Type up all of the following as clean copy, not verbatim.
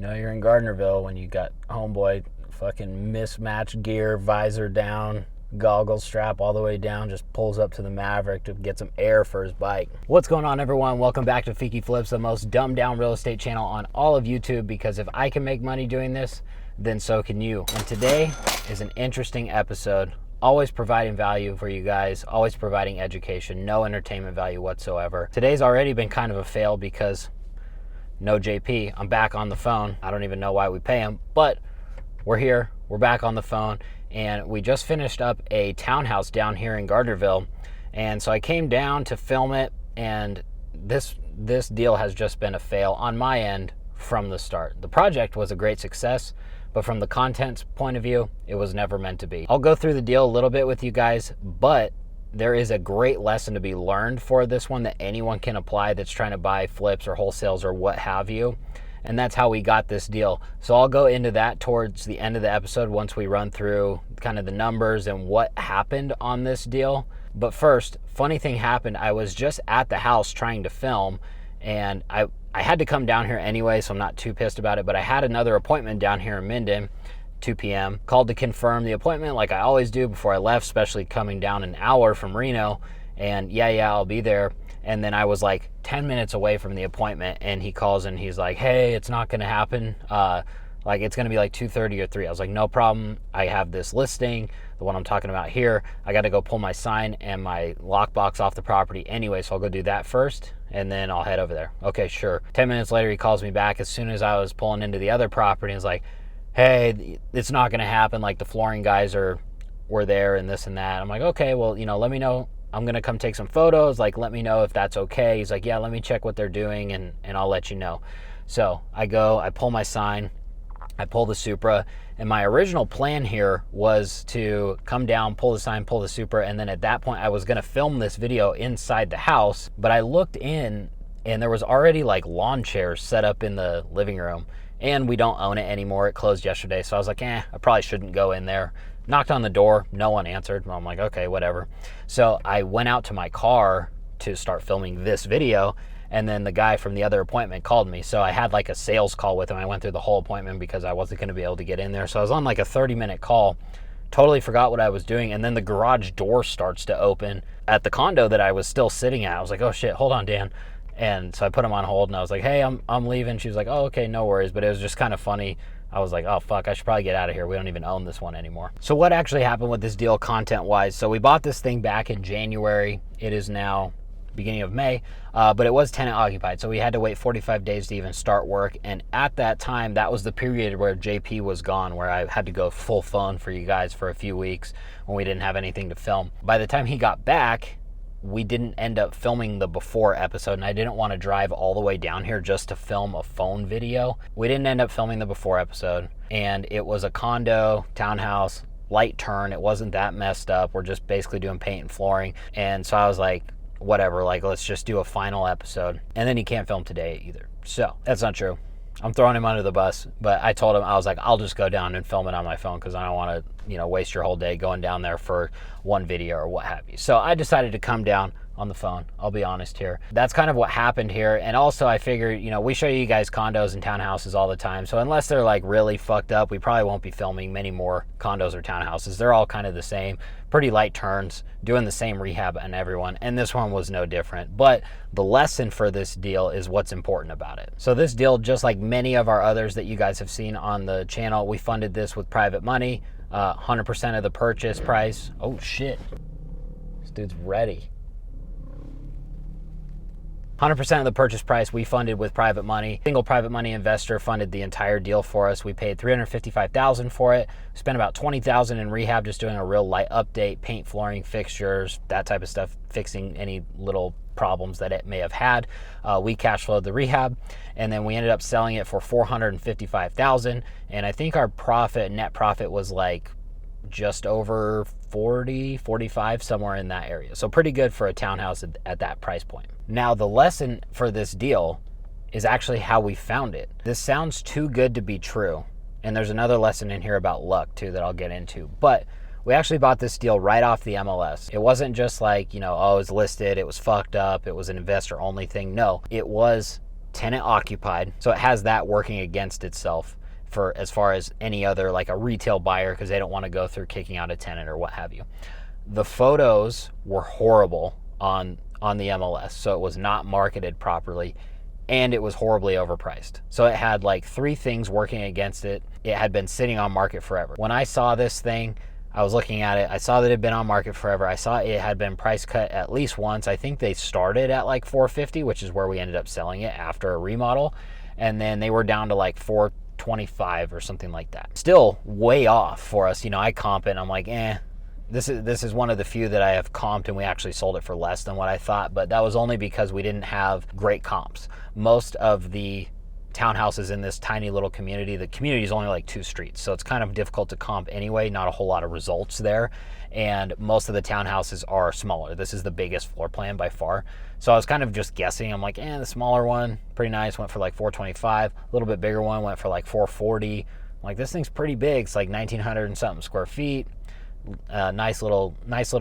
know you're in Gardnerville when you got homeboy fucking mismatched gear, visor down, goggles strap all the way down, just pulls up to the Maverick to get some air for his bike. What's going on, everyone? Welcome back to FEEKI Flips, the most dumbed down real estate channel on all of YouTube, because if I can make money doing this, then so can you. And today is an interesting episode. Always providing value for you guys, always providing education, no entertainment value whatsoever. Today's already been kind of a fail because no JP. I'm back on the phone. I don't even know why we pay him, but we're here. We're back on the phone, and we just finished up a townhouse down here in Gardnerville. And so I came down to film it, and this deal has just been a fail on my end from the start. The project was a great success, but from the content's point of view, it was never meant to be. I'll go through the deal a little bit with you guys, but there is a great lesson to be learned for this one that anyone can apply that's trying to buy flips or wholesales or what have you. And that's how we got this deal. So I'll go into that towards the end of the episode once we run through kind of the numbers and what happened on this deal. But first, funny thing happened. I was just at the house trying to film, and I had to come down here anyway, so I'm not too pissed about it, but I had another appointment down here in Minden, 2 p.m. Called to confirm the appointment like I always do before I left, especially coming down an hour from Reno. And yeah, I'll be there. And then I was like 10 minutes away from the appointment, and he calls and he's like, hey, it's not going to happen. Like it's going to be like 2:30 or 3. I was like, no problem. I have this listing, the one I'm talking about here. I got to go pull my sign and my lockbox off the property anyway, so I'll go do that first, and then I'll head over there. Okay, sure. 10 minutes later, he calls me back as soon as I was pulling into the other property. He's like, hey, it's not going to happen. Like the flooring guys were there and this and that. I'm like, okay, well, let me know. I'm going to come take some photos. Like, let me know if that's okay. He's like, yeah, let me check what they're doing and I'll let you know. So I go, I pull my sign, I pull the Supra, and my original plan here was to come down, pull the sign, pull the Supra, and then at that point I was going to film this video inside the house, but I looked in and there was already like lawn chairs set up in the living room, and we don't own it anymore. It closed yesterday, so I was like, I probably shouldn't go in there. Knocked on the door, no one answered. I'm like, okay, whatever. So I went out to my car to start filming this video, and then the guy from the other appointment called me. So I had like a sales call with him. I went through the whole appointment because I wasn't going to be able to get in there. So I was on like a 30-minute call, totally forgot what I was doing, and then the garage door starts to open at the condo that I was still sitting at. I was like, oh shit, hold on, Dan. And so I put him on hold, and I was like, hey, I'm leaving. She was like, oh, okay, no worries. But it was just kind of funny. I was like, oh, fuck, I should probably get out of here. We don't even own this one anymore. So what actually happened with this deal content-wise? So we bought this thing back in January. It is now beginning of May, but it was tenant occupied. So we had to wait 45 days to even start work. And at that time, that was the period where JP was gone, where I had to go full phone for you guys for a few weeks when we didn't have anything to film. By the time he got back, we didn't end up filming the before episode, and I didn't want to drive all the way down here just to film a phone video. We didn't end up filming the before episode, and it was a condo, townhouse, light turn. It wasn't that messed up. We're just basically doing paint and flooring. And so I was like, whatever, like let's just do a final episode. And then he can't film today either. So that's not true. I'm throwing him under the bus, but I told him, I was like, I'll just go down and film it on my phone because I don't want to, waste your whole day going down there for one video or what have you. So I decided to come down on the phone. I'll be honest here. That's kind of what happened here. And also I figured, we show you guys condos and townhouses all the time. So unless they're like really fucked up, we probably won't be filming many more condos or townhouses. They're all kind of the same, pretty light turns, doing the same rehab on everyone. And this one was no different. But the lesson for this deal is what's important about it. So this deal, just like many of our others that you guys have seen on the channel, we funded this with private money, 100% of the purchase price. Oh shit, this dude's ready. 100% of the purchase price we funded with private money. Single private money investor funded the entire deal for us. We paid $355,000 for it. Spent about $20,000 in rehab, just doing a real light update, paint, flooring, fixtures, that type of stuff, fixing any little problems that it may have had. We cash flowed the rehab, and then we ended up selling it for $455,000. And I think our net profit was like just over 40, 45, somewhere in that area. So pretty good for a townhouse at that price point. Now, the lesson for this deal is actually how we found it. This sounds too good to be true. And there's another lesson in here about luck too that I'll get into. But we actually bought this deal right off the MLS. It wasn't just like, oh, it was listed, it was fucked up, it was an investor only thing. No, it was tenant occupied. So it has that working against itself for as far as any other, like a retail buyer, because they don't want to go through kicking out a tenant or what have you. The photos were horrible on the MLS, so it was not marketed properly, and it was horribly overpriced. So it had like 3 things working against it. It had been sitting on market forever. When I saw this thing, I was looking at it, I saw that it had been on market forever. I saw it had been price cut at least once. I think they started at like $450, which is where we ended up selling it after a remodel, and then they were down to like $425 or something like that. Still way off for us. You know, I comp it and I'm like, this is one of the few that I have comped and we actually sold it for less than what I thought, but that was only because we didn't have great comps. Most of the townhouses in this tiny little community, the community is only like 2 streets, so it's kind of difficult to comp anyway, not a whole lot of results there, and most of the townhouses are smaller. This is the biggest floor plan by far, so I was kind of just guessing. I'm like, the smaller one, pretty nice, went for like $425, a little bit bigger one went for like $440. I'm like, this thing's pretty big, it's like 1,900 and something square feet. Nice little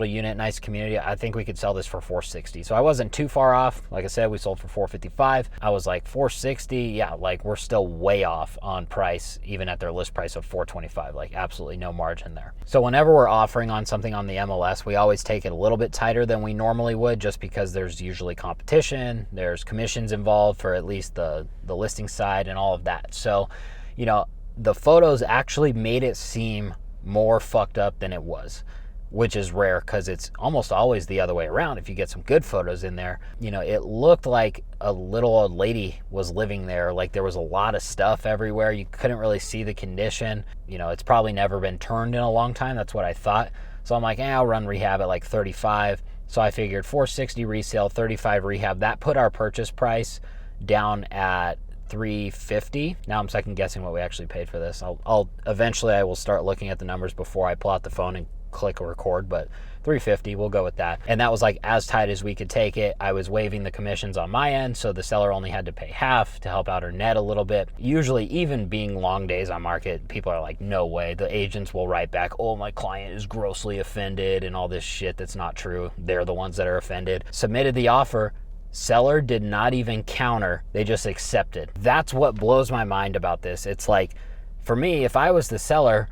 unit, nice community. I think we could sell this for $460. So I wasn't too far off. Like I said, we sold for $455. I was like $460. Yeah, like we're still way off on price, even at their list price of $425. Like absolutely no margin there. So whenever we're offering on something on the MLS, we always take it a little bit tighter than we normally would, just because there's usually competition. There's commissions involved for at least the listing side and all of that. So, you know, the photos actually made it seem more fucked up than it was, which is rare because it's almost always the other way around. If you get some good photos in there, you know, it looked like a little old lady was living there. Like there was a lot of stuff everywhere. You couldn't really see the condition. You know, it's probably never been turned in a long time. That's what I thought. So I'm like, I'll run rehab at like 35. So I figured 460 resale, 35 rehab. That put our purchase price down at $350. Now I'm second guessing what we actually paid for this. I'll eventually I will start looking at the numbers before I pull out the phone and click record, but $350, we'll go with that. And that was like as tight as we could take it. I was waiving the commissions on my end, so the seller only had to pay half to help out her net a little bit. Usually, even being long days on market, people are like, no way. The agents will write back, oh, my client is grossly offended and all this shit that's not true. They're the ones that are offended. Submitted the offer. Seller did not even counter. They just accepted. That's what blows my mind about this. It's like, for me, if I was the seller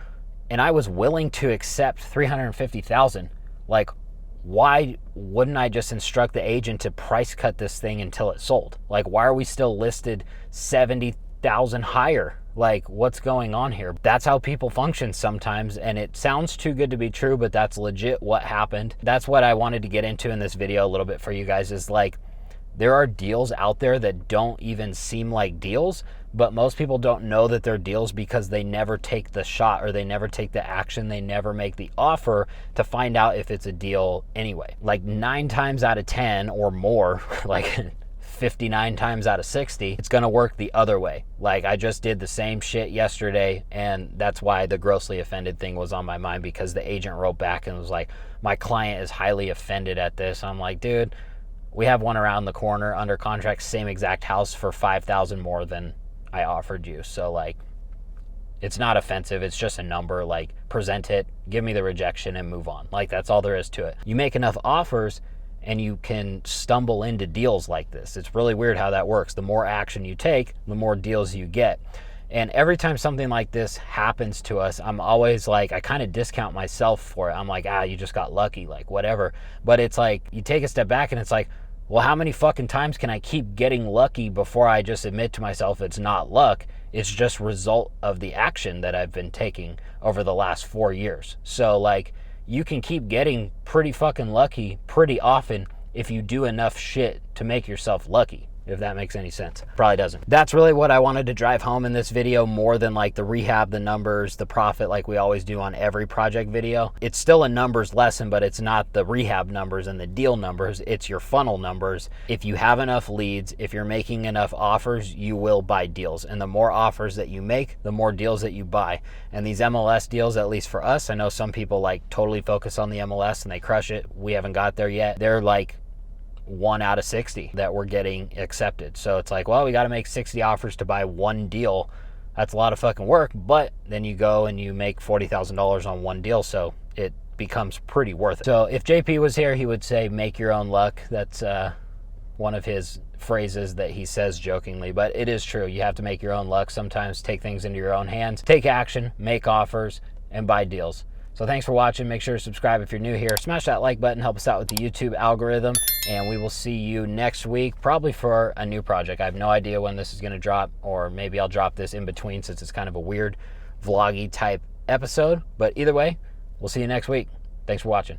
and I was willing to accept $350,000, like, why wouldn't I just instruct the agent to price cut this thing until it sold? Like, why are we still listed $70,000 higher? Like, what's going on here? That's how people function sometimes, and it sounds too good to be true, but that's legit what happened. That's what I wanted to get into in this video a little bit for you guys, is like, there are deals out there that don't even seem like deals, but most people don't know that they're deals because they never take the shot, or they never take the action, they never make the offer to find out if it's a deal anyway. Like 9 times out of 10 or more, like 59 times out of 60, it's gonna work the other way. Like, I just did the same shit yesterday, and that's why the grossly offended thing was on my mind, because the agent wrote back and was like, my client is highly offended at this. I'm like, dude, we have one around the corner under contract, same exact house, for $5,000 more than I offered you. So like, it's not offensive. It's just a number. Like, present it, give me the rejection, and move on. Like, that's all there is to it. You make enough offers and you can stumble into deals like this. It's really weird how that works. The more action you take, the more deals you get. And every time something like this happens to us, I'm always like, I kind of discount myself for it. I'm like, you just got lucky, like whatever. But it's like, you take a step back and it's like, well, how many fucking times can I keep getting lucky before I just admit to myself it's not luck? It's just result of the action that I've been taking over the last 4 years. So like, you can keep getting pretty fucking lucky pretty often if you do enough shit to make yourself lucky, if that makes any sense. Probably doesn't. That's really what I wanted to drive home in this video, more than like the rehab, the numbers, the profit, like we always do on every project video. It's still a numbers lesson, but it's not the rehab numbers and the deal numbers. It's your funnel numbers. If you have enough leads, if you're making enough offers, you will buy deals. And the more offers that you make, the more deals that you buy. And these MLS deals, at least for us, I know some people like totally focus on the MLS and they crush it. We haven't got there yet. They're like 1 out of 60 that we're getting accepted. So it's like, well, we got to make 60 offers to buy one deal. That's a lot of fucking work, but then you go and you make $40,000 on one deal, so it becomes pretty worth it. So if JP was here, he would say make your own luck. That's one of his phrases that he says jokingly, but it is true. You have to make your own luck. Sometimes take things into your own hands, take action, make offers, and buy deals. So thanks for watching. Make sure to subscribe if you're new here. Smash that like button, help us out with the YouTube algorithm, and we will see you next week, probably for a new project. I have no idea when this is going to drop, or maybe I'll drop this in between since it's kind of a weird vloggy type episode. But either way, we'll see you next week. Thanks for watching.